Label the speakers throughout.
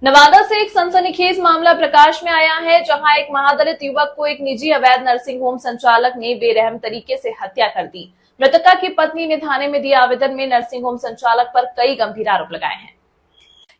Speaker 1: नवादा से एक सनसनीखेज मामला प्रकाश में आया है, जहां एक महादलित युवक को एक निजी अवैध नर्सिंग होम संचालक ने बेरहम तरीके से हत्या कर दी। मृतका की पत्नी ने थाने में दिए आवेदन में नर्सिंग होम संचालक पर कई गंभीर आरोप लगाए हैं।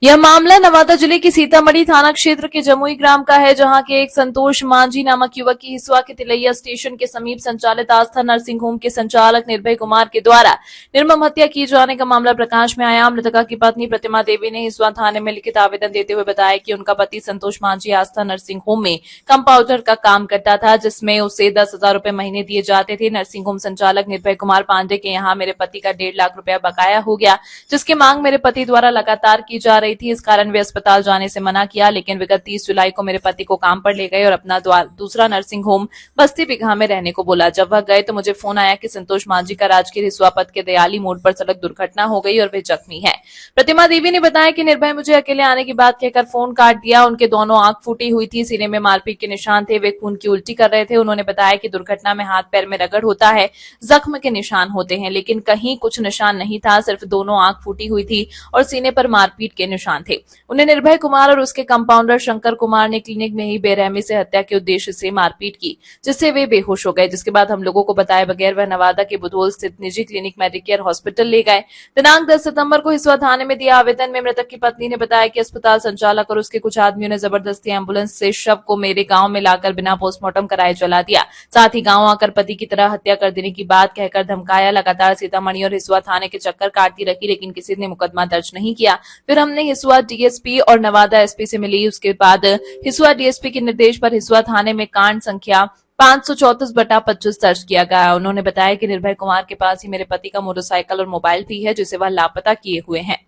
Speaker 1: यह मामला नवादा जिले के सीतामढ़ी थाना क्षेत्र के जमुई ग्राम का है, जहां के एक संतोष मांझी नामक युवक की हिसुआ के तिलैया स्टेशन के समीप संचालित आस्था नर्सिंग होम के संचालक निर्भय कुमार के द्वारा निर्मम हत्या किए जाने का मामला प्रकाश में आया। मृतका की पत्नी प्रतिमा देवी ने हिसुआ थाने में लिखित आवेदन देते हुए बताया कि उनका पति संतोष मांझी आस्था नर्सिंग होम में कंपाउंडर का काम करता था, जिसमें उसे 10,000 रूपये महीने दिए जाते थे। नर्सिंग होम संचालक निर्भय कुमार पांडे के यहाँ मेरे पति का 1.5 लाख रुपया बकाया हो गया, जिसकी मांग मेरे पति द्वारा लगातार की जा रही थी। इस कारण वे अस्पताल जाने से मना किया, लेकिन विगत 30 जुलाई को मेरे पति को काम पर ले गए और अपना दूसरा नर्सिंग होम बस्ती बिघा में रहने को बोला। जब वह गए तो मुझे फोन आया कि संतोष मांझी का राजगीर हिसुआ पथ के दयाली मोड़ पर सड़क दुर्घटना हो गई और वे जख्मी है। प्रतिमा देवी ने बताया कि निर्भय मुझे अकेले आने की बात कहकर फोन काट दिया। उनके दोनों आंख फूटी हुई थी, सीने में मारपीट के निशान थे, वे खून की उल्टी कर रहे थे। उन्होंने बताया कि दुर्घटना में हाथ पैर में रगड़ होता है, जख्म के निशान होते हैं, लेकिन कहीं कुछ निशान नहीं था, सिर्फ दोनों आंख फूटी हुई थी और सीने पर मारपीट के निशान थे। उन्हें निर्भय कुमार और उसके कंपाउंडर शंकर कुमार ने क्लिनिक में ही बेरहमी से हत्या के उद्देश्य से मारपीट की, जिससे वे बेहोश हो गए। जिसके बाद हम लोगों को बताए बगैर वह नवादा के बुधोल स्थित निजी क्लिनिक मेडिकेयर हॉस्पिटल ले गए। दिनांक 10 सितंबर को हिसुआ थाने में दिया आवेदन में मृतक की पत्नी ने बताया कि अस्पताल संचालक और उसके कुछ आदमियों ने जबरदस्ती एम्बुलेंस से शव को मेरे गांव में लाकर बिना पोस्टमार्टम कराए जला दिया। साथ ही गांव आकर पति की तरह हत्या कर देने की बात कहकर धमकाया। लगातार सीतामढ़ी और हिसुआ थाने के चक्कर काटती रही, लेकिन किसी ने मुकदमा दर्ज नहीं किया। फिर हमने हिसुआ डीएसपी और नवादा एसपी से मिली। उसके बाद हिसुआ डीएसपी के निर्देश पर हिसुआ थाने में कांड संख्या 534/25 दर्ज किया गया। उन्होंने बताया कि निर्भय कुमार के पास ही मेरे पति का मोटरसाइकिल और मोबाइल भी है, जिसे वह लापता किए हुए हैं।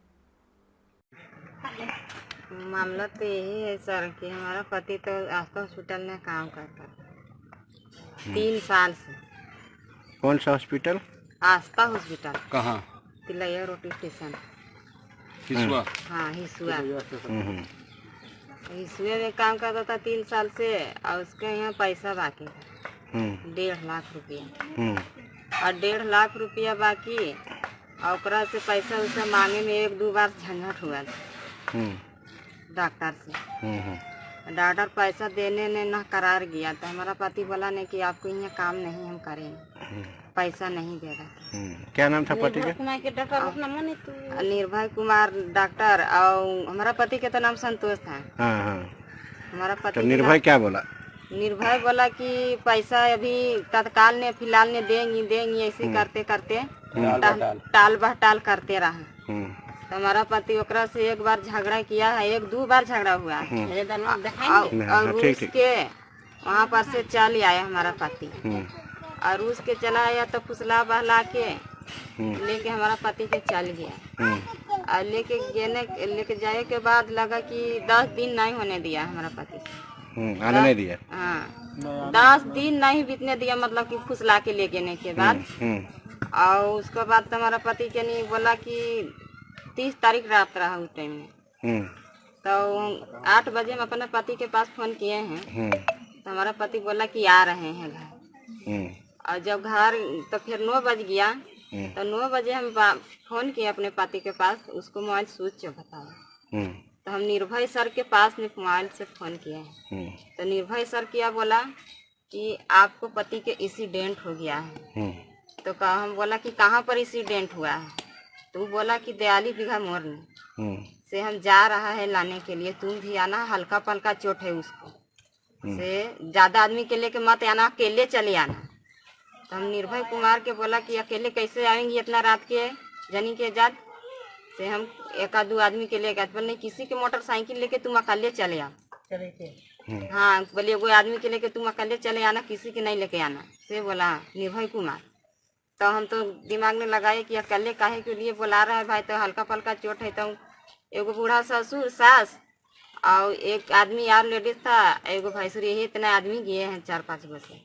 Speaker 2: मामला तो यही है सर कि हमारा पति तो आस्था हॉस्पिटल में काम करता है 3 साल से।
Speaker 3: कौन सा हॉस्पिटल?
Speaker 2: आस्था हॉस्पिटल।
Speaker 3: कहाँ?
Speaker 2: Tilaiya road station.
Speaker 3: हिसुआ?
Speaker 2: हाँ, हिसुआ। हिसुए में काम करता था 3 साल से और उसके यहाँ पैसा बाकी था 1.5 लाख रुपया। और 1.5 लाख रुपया बाकी और ओकरा से पैसा उसे मांगे में 1-2 बार झंझट हुआ डॉक्टर से। डॉक्टर पैसा देने ने ना करार गया, तो हमारा पति बोला नहीं कि आपको यहाँ काम नहीं हम करेंगे, पैसा नहीं दे रहा।
Speaker 3: क्या नाम था पति का?
Speaker 2: निर्भय कुमार डॉक्टर, और हमारा पति के तो नाम संतोष था। हमारा पति
Speaker 3: तो निर्भय क्या बोला?
Speaker 2: निर्भय बोला कि पैसा अभी तत्काल ने फिलहाल ने देंगी ऐसे करते करते टाल बहटाल करते रहा। तो हमारा पति ओकरा से एक बार झगड़ा किया है, 1-2 बार झगड़ा हुआ है और रूस के वहाँ पर से चल आया हमारा पति। और रूस के चला आया तो फुसला बहला के लेके हमारा पति के चल गया। और लेके जाए के बाद लगा कि 10 दिन नहीं होने दिया हमारा पति से।
Speaker 3: आने नहीं दिया?
Speaker 2: हाँ, 10 दिन नहीं बीतने दिया, मतलब कि फुसला के ले गए के बाद। और उसके बाद तो हमारा पति के नहीं बोला कि 30 तारीख रात रहा उस टाइम में। तो 8 बजे हम अपने पति के पास फोन किए हैं, तो हमारा पति बोला कि आ रहे हैं घर। और जब घर तो फिर 9 बज गया, तो 9 बजे हम फोन किए अपने पति के पास, उसको मोबाइल स्विच बताया। तो हम निर्भय सर के पास में मोबाइल से फोन किए हैं। तो निर्भय सर क्या बोला कि आपको पति के एक्सीडेंट हो गया है। तो हम बोला कि कहाँ पर एक्सीडेंट हुआ है? तो बोला कि दयाली बिघा मोड़ से हम जा रहा है लाने के लिए, तुम भी आना, हल्का पल्का चोट है उसको, से ज्यादा आदमी के लेके मत आना, अकेले चले आना। तो हम निर्भय कुमार के बोला कि अकेले कैसे आएंगी इतना रात के जनी के जात से, हम 1-2 आदमी के लेके बोले नहीं, किसी के मोटरसाइकिल लेके तुम अकेले चले आओ। हाँ, बोले एगो आदमी के लेके तुम अकेले चले आना, किसी के नहीं लेके आना, से बोला निर्भय कुमार। तो हम तो दिमाग में लगाए कि अकेले काहे के लिए बुला रहा है भाई, तो हल्का फल्का चोट है। तो एगो बूढ़ा ससुर सास और एक आदमी यार लेडीज था, एगो भैंसुरी, यही इतने आदमी गए हैं 4-5 गो से।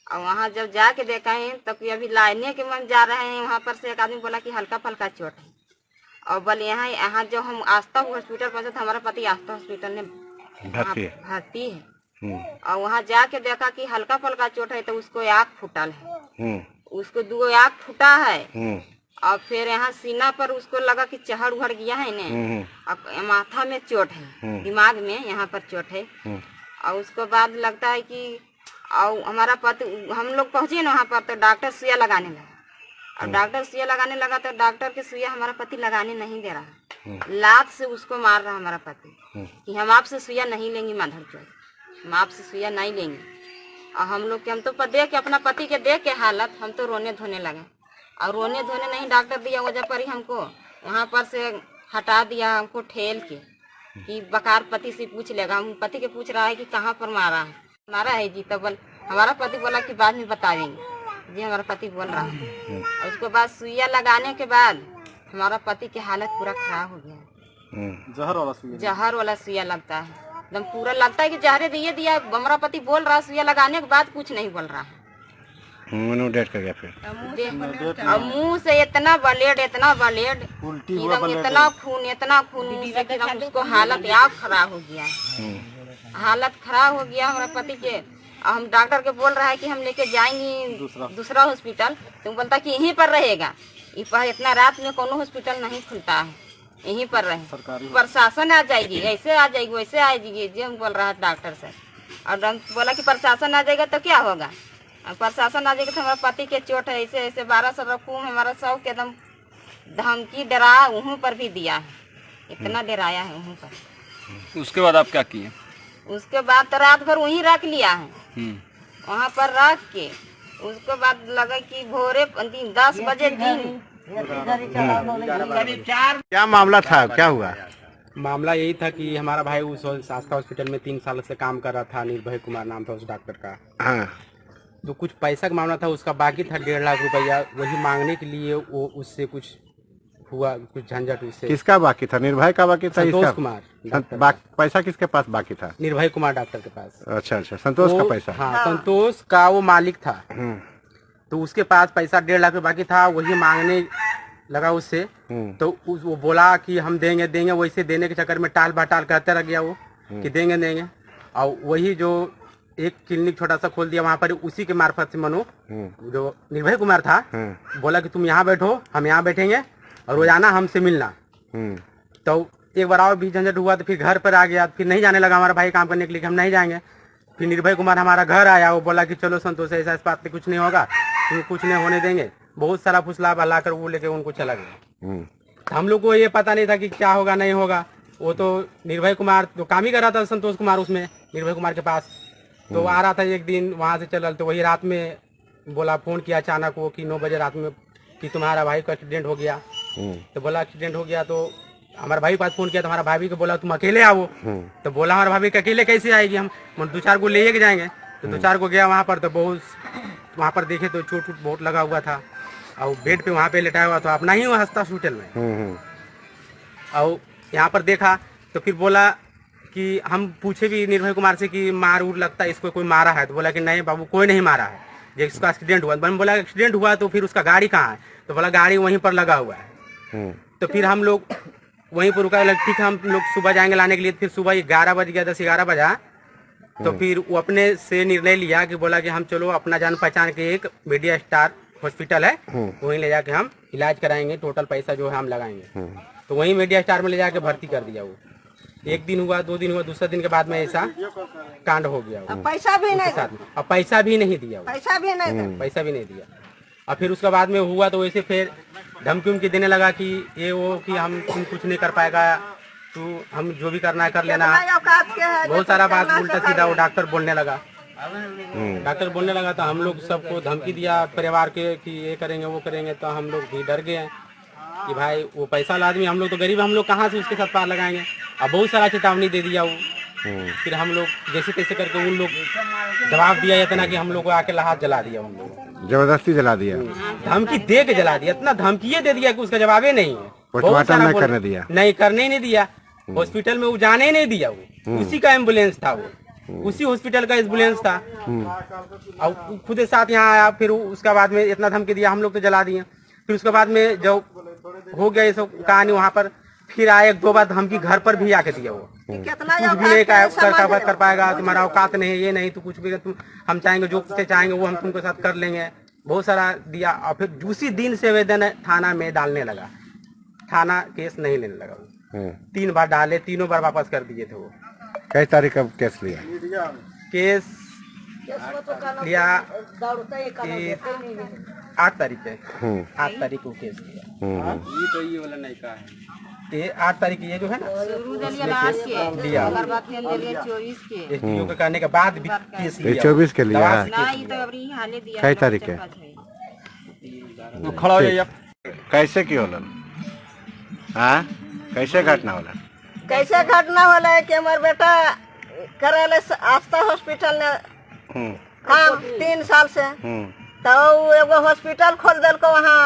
Speaker 2: और वहाँ जब जाके देखा है तो कि अभी लाने के मन जा रहे हैं, वहाँ पर से एक आदमी बोला कि हल्का फल्का चोट है। और बोले यहाँ जो हम आस्था हॉस्पिटल पहुँचे तो हमारा पति आस्था हॉस्पिटल में भर्ती है। और वहाँ जाके देखा कि हल्का फल्का चोट है, तो उसको आँख फूटल है, उसको 2 आँख फूटा है और फिर यहाँ सीना पर उसको लगा कि चढ़ उड़ गया है ने, अब माथा में चोट है, दिमाग में यहाँ पर चोट है। और उसके बाद लगता है कि और हमारा पति, हम लोग पहुंचे ना वहाँ पर तो डॉक्टर सुइया लगाने लगा। और डॉक्टर सुइया लगाने लगा तो डॉक्टर के सुइया हमारा पति लगाने नहीं दे रहा, लात से उसको मार रहा हमारा पति कि हम आपसे सुइया नहीं लेंगे माधर चौथ, हम आपसे सुइया नहीं लेंगे। और हम लोग के, हम तो देख के अपना पति के देख के हालत हम तो रोने धोने लगे। और रोने धोने नहीं, डॉक्टर दिया वजह पर ही हमको वहाँ पर से हटा दिया, हमको ठेल के कि बकार पति से पूछ लेगा। हम पति के पूछ रहा है कि कहाँ पर मारा है जी, तब हमारा पति बोला कि बाद में बता देंगे जी, हमारा पति बोल रहा है। और उसके बाद सुइया लगाने के बाद हमारा पति की हालत पूरा खराब हो गया। जहर वाला सुइया लगता है, एकदम पूरा लगता है कि जहरे दिए दिया। हमारा पति बोल रहा है सुइया लगाने के बाद कुछ नहीं बोल रहा है,
Speaker 3: डेट कर गया फिर।
Speaker 2: और मुंह से इतना ब्लेड इतना खून से कि हम उसको हालत याद खराब हो गया, हालत खराब हो गया हमारा पति के। हम डॉक्टर के बोल रहा है कि हम लेके जाएंगे दूसरा हॉस्पिटल, तो बोलता कि यहीं पर रहेगा। इतना रात में कोनो हॉस्पिटल नहीं खुलता है, यहीं पर रहे, प्रशासन आ जाएगी, ऐसे आ जाएगी वैसे आ जाएगी जी, हम बोल रहा है डॉक्टर से। और हम बोला कि प्रशासन आ जाएगा तो क्या होगा, प्रशासन आ जाएगा तो हमारा पति के चोट है, ऐसे ऐसे 1200 रकूम हमारा सौ के एकदम धमकी डरा वहीं पर भी दिया है, इतना डराया है वहीं पर।
Speaker 4: उसके बाद आप क्या किए?
Speaker 2: उसके बाद तो रात भर वहीं रख लिया है, वहाँ पर रख के उसके बाद लगा कि भोरे 10 बजे दिन।
Speaker 3: क्या मामला था, क्या हुआ?
Speaker 5: मामला यही था कि हमारा भाई उस आस्था हॉस्पिटल में 3 साल से काम कर रहा था, निर्भय कुमार नाम था उस डॉक्टर का।
Speaker 3: हाँ।
Speaker 5: तो कुछ पैसा का मामला था, उसका बाकी था 1.5 लाख रुपया, वही मांगने के लिए वो उससे कुछ हुआ, कुछ झंझट उससे।
Speaker 3: किसका बाकी था? निर्भय का बाकी था?
Speaker 5: संतोष कुमार।
Speaker 3: पैसा किसके पास बाकी था?
Speaker 5: निर्भय कुमार डॉक्टर के पास।
Speaker 3: अच्छा, संतोष का पैसा?
Speaker 5: हाँ, संतोष का वो मालिक था, तो उसके पास पैसा 1.5 लाख बाकी था, वही मांगने लगा उससे। तो वो बोला कि हम देंगे, वैसे देने के चक्कर में टाल बाटाल करते रह गया वो कि देंगे। और वही जो एक क्लिनिक छोटा सा खोल दिया वहाँ पर, उसी के मार्फत से मनु जो निर्भय कुमार था बोला कि तुम यहाँ बैठो, हम यहाँ बैठेंगे और रोजाना हमसे मिलना। तो एक बार और भी झंझट हुआ, तो फिर घर पर आ गया, फिर नहीं जाने लगा हमारा भाई काम करने के लिए, हम नहीं जाएंगे। फिर निर्भय कुमार हमारा घर आया, वो बोला कि चलो संतोष ऐसा इस बात पे कुछ नहीं होगा, तुम कुछ नहीं होने देंगे। बहुत सारा फुसला बहला कर वो लेके उनको चला गया। हम लोग को ये पता नहीं था कि क्या होगा नहीं होगा। वो तो निर्भय कुमार तो काम ही कर रहा था, संतोष कुमार उसमें निर्भय कुमार के पास। तो आ रहा था एक दिन वहाँ से चल, तो वही रात में बोला, फोन किया अचानक वो कि 9 बजे रात में कि तुम्हारा भाई का एक्सीडेंट हो गया। तो बोला एक्सीडेंट हो गया, तो हमारा भाई के पास फोन किया, तो हमारा भाभी को बोला तुम अकेले आओ। तो बोला हमारा भाभी के अकेले कैसे आएगी, हम 2-4 को ले के जाएंगे। तो 2-4 को गया वहाँ पर, तो बहुत वहाँ पर देखे तो चोट बहुत लगा हुआ था, और बेड पे वहाँ पे लेटाया हुआ था अपना ही हंसता हॉस्पिटल में। और यहाँ पर देखा तो फिर बोला कि हम पूछे भी निर्भय कुमार से कि मार उर लगता है इसको, कोई मारा है? तो बोला कि नहीं बाबू कोई नहीं मारा है, जिसका एक्सीडेंट हुआ। मैंने बोला एक्सीडेंट हुआ तो फिर उसका गाड़ी कहाँ है? तो बोला गाड़ी वहीं पर लगा हुआ है। तो फिर हम लोग वहीं पर रुका, ठीक है हम लोग सुबह जाएंगे लाने के लिए। फिर सुबह 11 बज गया, 10-11 बजा। तो फिर वो अपने से निर्णय लिया कि बोला कि हम चलो अपना जान पहचान के एक मीडिया स्टार हॉस्पिटल है, वहीं ले जाके हम इलाज कराएंगे, टोटल पैसा जो है हम लगाएंगे। तो वहीं मीडिया स्टार में ले जाके भर्ती कर दिया। वो 1 दिन हुआ, 2 दिन हुआ, दूसरे दिन के बाद में ऐसा कांड हो गया।
Speaker 2: पैसा भी नहीं,
Speaker 5: अब पैसा भी नहीं दिया,
Speaker 2: पैसा भी नहीं
Speaker 5: दिया। और फिर उसके बाद में हुआ तो वैसे फिर धमकी उमकी देने लगा कि ये वो कि हम तुम कुछ नहीं कर पाएगा, तू हम जो भी करना है कर लेना। बहुत सारा बात उल्टा सीधा वो डॉक्टर बोलने लगा। तो हम लोग सबको धमकी दिया परिवार के कि ये करेंगे वो करेंगे। तो हम लोग भी डर गए कि भाई वो पैसा वाला आदमी, हम लोग तो गरीब, हम लोग कहाँ से उसके साथ पार लगाएंगे। अब बहुत सारा चेतावनी दे दिया वो। फिर हम लोग जैसे तैसे करके उन लोग जवाब दिया इतना कि हम लोग को आके हाथ जला दिया, उन लोग
Speaker 3: जबरदस्ती जला दिया,
Speaker 5: धमकी दे के जला दिया। इतना धमकी दे दिया कि उसका जवाब ही नहीं है।
Speaker 3: पोस्टमार्टम नहीं करने दिया,
Speaker 5: नहीं करने ही नहीं दिया। हॉस्पिटल में वो जाने ही नहीं दिया। वो उसी का एम्बुलेंस था, वो उसी हॉस्पिटल का एम्बुलेंस था। और खुद साथ यहाँ आया। फिर उसके बाद में इतना धमकी दिया, हम लोग तो जला दिए। फिर उसके बाद में जब हो गया ये सब कहानी, वहाँ पर फिर आए 1-2 बार धमकी घर पर भी आके दिया। वो कुछ भी नहीं कर पाएगा, तुम्हारा औकात नहीं है, ये नहीं तो कुछ भी तुम हम चाहेंगे जो चाहेंगे वो हम तुमके साथ कर लेंगे। बहुत सारा दिया और फिर उसी दिन से आवेदन थाना में डालने लगा। थाना केस नहीं लेने लगा वो। 3 बार डाले, तीनों बार वापस कर दिए थे वो।
Speaker 3: कई तारीख का केस लिया?
Speaker 5: केस लिया 8 तारीख है। 8 तारीख को केस लिया। ये वाला नहीं का है। ये 8 तारीख ये जो है ना लिया, एसडीओ के कहने के बाद भी केस लिया।
Speaker 3: 24 के लिया है? कई तारीख है?
Speaker 5: खड़ा हो जाइए।
Speaker 3: कैसे की होला? हाँ, कैसे घटना होला?
Speaker 4: कैसे घटना होला है कि हमार बेटा करेले आस्था हॉस्पिटल ने काम 3 साल से, तो एगो हॉस्पिटल खोल दिल को वहाँ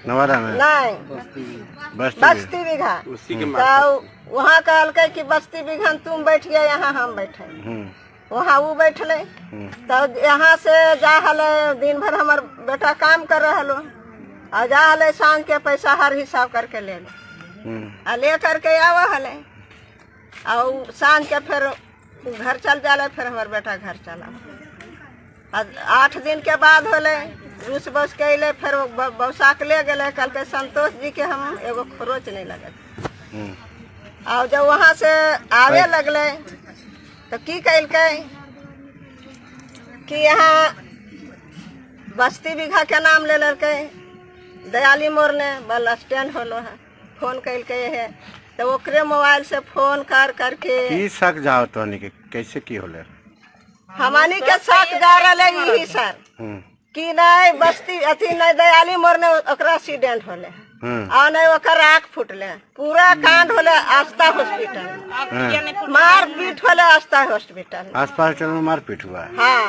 Speaker 3: नवादा में?
Speaker 4: नहीं,
Speaker 3: बस्ती
Speaker 4: बस्ती बिघा। तो वहाँ कहल कि बस्ती बिघा तुम बैठिए, यहाँ हम बैठे। वहाँ वो बैठले, तो यहाँ से जा हले दिन भर हमार बेटा काम कर रहा लो, और जा हले सांझ के पैसा हर हिसाब करके ले ले करके आवा हले, और सांझ के फिर घर चल जाले। फिर हमार बेटा घर चला। 8 दिन के बाद होले रूस बस के अले, फिर बौसा के ले गए। कल के संतोष जी के हम एगो खरोच नहीं लगे। और जब वहाँ से आवे लगले तो की कैल के कि यहाँ बस्ती बिघा के नाम ले लड़के दयाली मोर ने बस स्टैंड होलो है, फोन कैल के है। तो ओकरे मोबाइल से फोन कर करके
Speaker 3: की शक जाओ तो के कैसे की होले?
Speaker 4: हमानी के शक जा रहे यही सर कि नहीं बस्ती अथी नहीं दयाली मोर ने ओकरा एक्सीडेंट होले और नहीं ओकर आँख फुटले। पूरा कांड होले आस्था हॉस्पिटल, मार पीट होले आस्था हॉस्पिटल।
Speaker 3: आसपास में मारपीट हुआ?
Speaker 4: हाँ,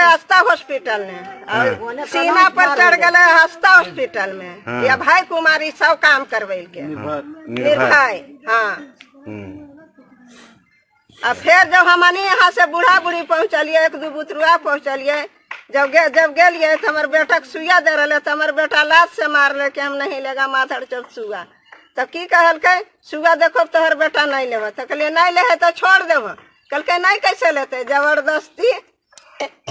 Speaker 4: आस्था हॉस्पिटल में, सीमा पर चढ़ गए आस्था हॉस्पिटल में। या भाई कुमारी सब काम करवे के निर्भय। हाँ, और फिर जब हमनी यहाँ से बूढ़ा बूढ़ी पहुँचलिए, 1-2 बुतरुआ पहुँचलिए, जब गेलिए तो हमारे बेटा के सुइया दे रहे, तो हमारे बेटा लात से मार ले कि हम नहीं लेगा माथा चल सुगा। तो की कहल के सुगा देखो तो हर बेटा नहीं लेवा। तो कहलिए नहीं ले तो छोड़ देव। कल के नहीं कैसे लेते, जबरदस्ती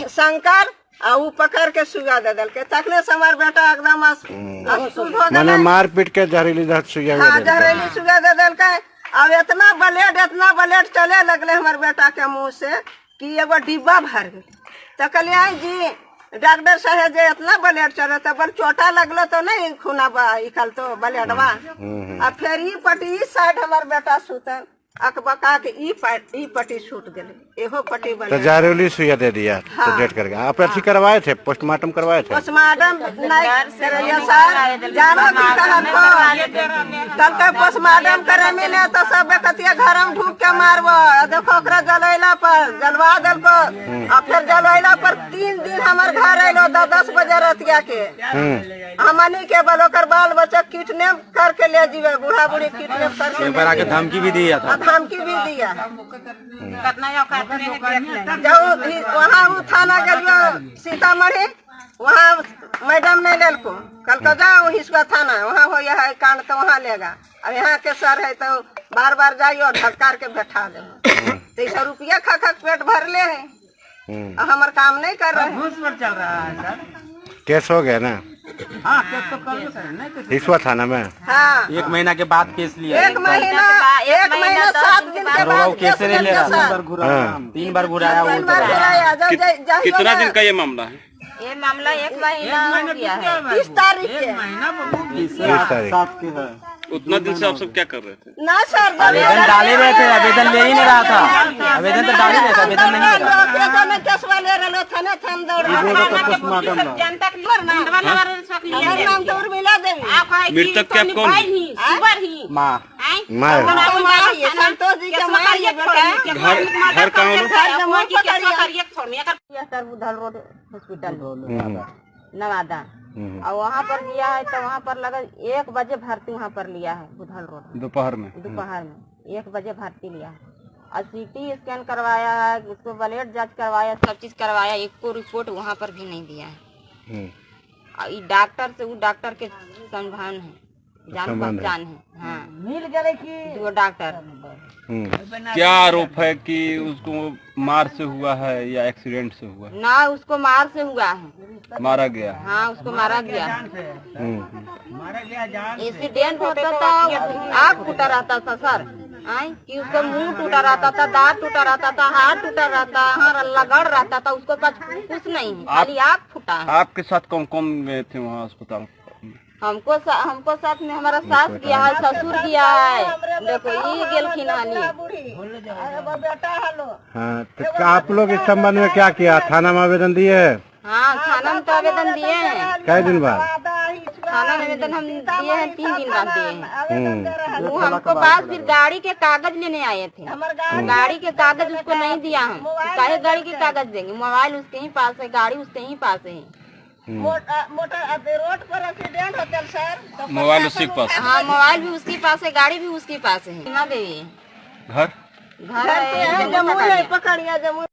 Speaker 4: शंकर और वो पकड़ के सुगा दे दल के। तखने से हमारे बेटा एकदम अशुद्ध हो गया।
Speaker 3: मारपीट के जहरीली सुइया?
Speaker 4: हाँ, जहरीली सुगा दे दल के। अब इतना ब्लेड चले लगले हमारे बेटा के मुंह से कि एगो डिब्बा भर गई। तो कहलिए जी डॉक्टर साहब जे इतना ब्लेड चले तो बड़ चोटा लगलो तो नहीं खूना इकल तो ब्लेडवा। अब फिर ई पट्टी इस साइड हमारे बेटा सुतल, अकबका के ई पट्टी छूट गई, एहो पट्टी
Speaker 3: तो जहरीली सुइया दे दिया।
Speaker 4: हाँ।
Speaker 3: तो डेट करके आप अथी करवाए थे, पोस्टमार्टम करवाए थे?
Speaker 4: पोस्टमार्टम नहीं करैया सर, जानो की कहल कल के पोस्टमार्टम करे मिले तो सब बेकतिया घर में ढूक के मारबो। देखो ओकरा जलैला पर जलवा दल को, और फिर जलैला पर 3 दिन हमार घर अइलो 10 बजे रतिया के। हमनी के बलोकर बाल बच्चा किडनैप करके ले जीवे, बूढ़ा बूढ़ी किडनैप करके
Speaker 5: एक बार आके धमकी भी दिया था।
Speaker 4: धमकी भी दिया। जब वहाँ वो थाना गलियो सीतामढ़ी, वहाँ मैडम नहीं लेल को, कल का जाओ हिस्सा थाना, वहाँ हो यह कांड तो वहाँ लेगा। अब यहाँ के सर है तो बार बार जाइयो ढक्कार के बैठा दे। 300 रुपया खा पेट भर ले है, हमारे काम नहीं कर रहे हैं।
Speaker 5: चल रहा है सर,
Speaker 3: केस हो गया ना?
Speaker 5: हाँ, केस तो कर लो सर,
Speaker 3: हिस्सा थाना में।
Speaker 4: हाँ,
Speaker 5: 1 महीना के बाद केस लिया।
Speaker 4: 1 महीना 7 दिन के बाद
Speaker 5: केस नहीं ले रहा। 3 बार घुराया।
Speaker 6: कितना दिन का ये मामला है?
Speaker 2: ये मामला 1 महीना हो गया है।
Speaker 4: 30 तारीख के।
Speaker 3: 30 तारीख।
Speaker 6: उतना दिन से आप सब क्या कर रहे थे?
Speaker 4: ना सर,
Speaker 5: आवेदन डाले रहे थे, आवेदन ले ही नहीं रहा था। आवेदन तो डाल ही रहे थे, आवेदन नहीं ले रहा
Speaker 6: मृतक क्या कौन?
Speaker 5: माँ
Speaker 4: संतोष जी के माँ ये बेटा
Speaker 6: घर कहाँ
Speaker 2: बुधल रोड हॉस्पिटल नवादा। और वहाँ पर लिया है तो वहाँ पर लगा 1 बजे भर्ती वहाँ पर लिया है बुधल रोड।
Speaker 5: दोपहर में
Speaker 2: 1 बजे भर्ती लिया है। और CT स्कैन करवाया है, उसको ब्लड जांच करवाया, सब चीज करवाया, एक को रिपोर्ट वहाँ पर भी नहीं दिया है। और ये डॉक्टर से वो डॉक्टर के संभान है, जान
Speaker 3: संबंध है।
Speaker 2: पहचान है। हाँ मिल गए कि दो डॉक्टर।
Speaker 6: क्या आरोप है कि उसको मार से हुआ है या एक्सीडेंट से हुआ है?
Speaker 2: ना उसको मार से हुआ है।
Speaker 6: मारा गया।
Speaker 2: हाँ उसको मारा गया।
Speaker 3: हम्म।
Speaker 2: एक्सीडेंट होता था, आँख टूटा रहता था सर, कि उसका मुंह टूटा रहता था, दांत टूटा रहता था, हाथ टूटा रहता, हाँ लगड़ रहता था, उसको पास कुछ नहीं है, खाली आँख फूटा है।
Speaker 6: आपके साथ कौन कौन गए थे वहाँ अस्पताल?
Speaker 2: हमको साथ में हमारा सास गया है, ससुर गया है, देखो ये गेलखिन हानि।
Speaker 3: हाँ तो आप लोग इस संबंध में क्या किया? थाना में आवेदन दिए है?
Speaker 2: हाँ थाना में तो आवेदन दिए हैं।
Speaker 3: कई दिन बाद?
Speaker 2: थाना में आवेदन हम दिए हैं, 3 दिन बाद दिए हैं। वो हमको बाद फिर गाड़ी के कागज लेने आए थे, गाड़ी के कागज उसको नहीं दिया हम, काहे गाड़ी के कागज देंगे? मोबाइल उसके ही पास है, गाड़ी उसके ही पास है।
Speaker 4: मोटर रोड पर एक्सीडेंट होता सर।
Speaker 6: मोबाइल उसी के पास है।
Speaker 2: हाँ मोबाइल भी उसके पास है, गाड़ी भी उसके पास है। देवी
Speaker 6: घर
Speaker 2: घर है,
Speaker 4: जमुई पकड़िया जमुई।